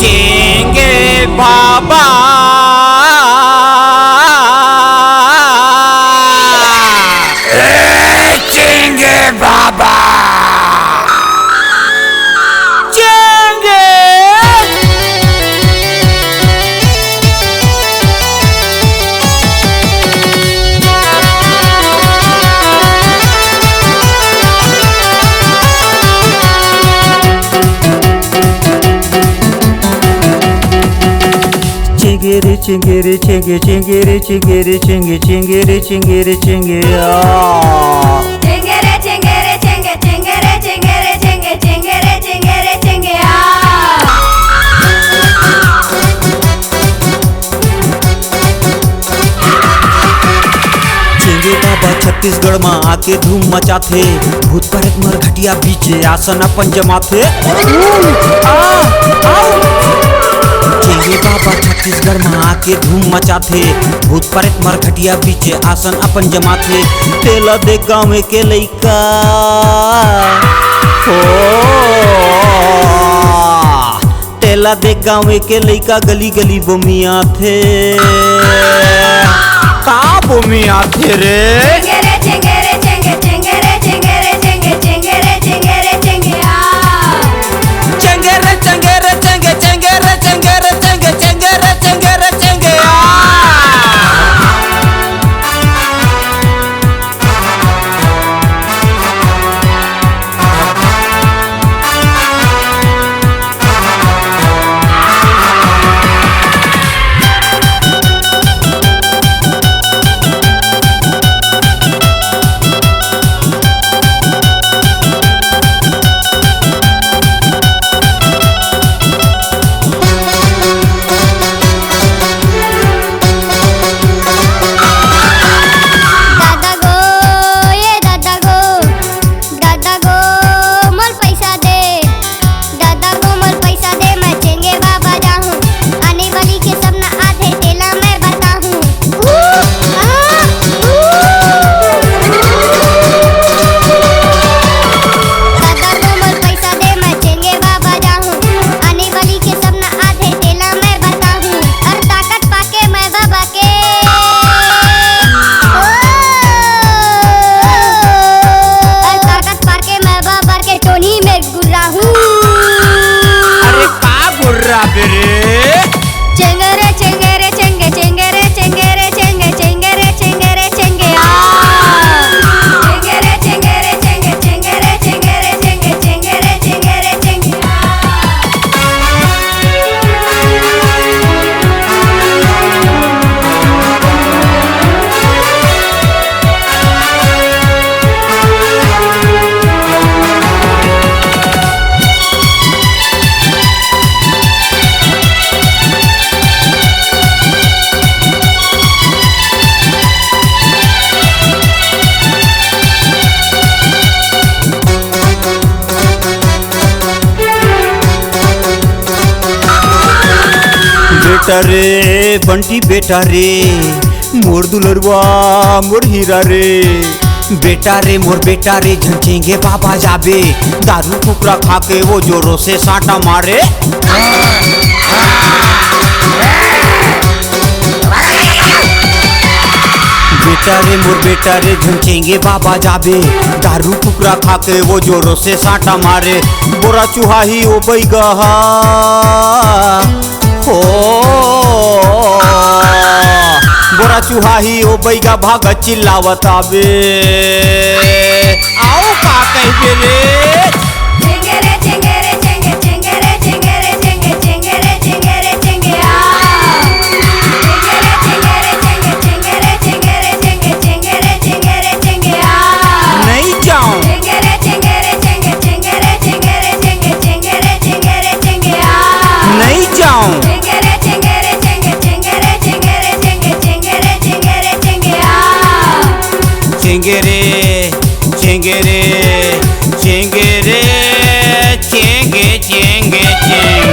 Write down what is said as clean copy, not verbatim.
चेंगे बाबा चेंगे बाबा चेंगे। Chingere chingere chinge chingere chingere chinge chingere chingere chinge ah. Chingere chingere chinge chingere chingere chinge chingere chingere chinge ah. चेंगे बाबा छत्तीसगढ़ में आके धूम मचाथे, भूत प्रेत मरघटिया बीचे आसन अपन जमाथे। चेंगे बाबा छत्तीसगढ़ में आके धूम मचाथे, भूत प्रेत मरघटिया बीचे आसन अपन जमाथे। तेला दे गाँव के लइका हो, तेला दे गाँव के लइका गली गली बोमिया थे। का बोमिया थे रे? Chingere chingere chinge chingere chingere chinge chingere chingere chinge ah. चंगेरे चंगेरे चंगे चंगेरे चंगेरे चंगे चंगेरे चंगेरे चंगे Chingere chingere chinge chingere chingere chinge chingere chingere chinge ah. Chingere chingere chinge chingere chingere chinge chingere chingere chinge बेटा रे बंटी बेटा रे, मोर दुलरवा मोर हीरा रे। बेटा रे मोर बेटा रे झंझेंगे बाबा जाबे, दारू फुकरा खा के वो जोरों से साटा मारे। बेटा रे मोर बेटा रे झंझेंगे बाबा जाबे, दारू फुकरा खा के वो जोरों से साटा मारे। बोरा चुहाही ओ बैगहा हो, बोरा चुहाही ओ बैगा भागा चिल्लावत आबे। आओ का कहबे रे? Chingere chingere chinge chingere chingere chinge chingere chingere chinge ah. Chingere chingere chinge chingere chingere chinge chingere chingere chinge ah. नहीं जाऊं। Chingere chingere chinge chingere chingere chinge chingere chingere chinge ah. नहीं जाऊं। Chingere chingere chinge chingere chingere chinge chingere chingere chinge ah. चेंगेरे चेंगेरे चेंगेरे चेंगे चेंगे चेंगे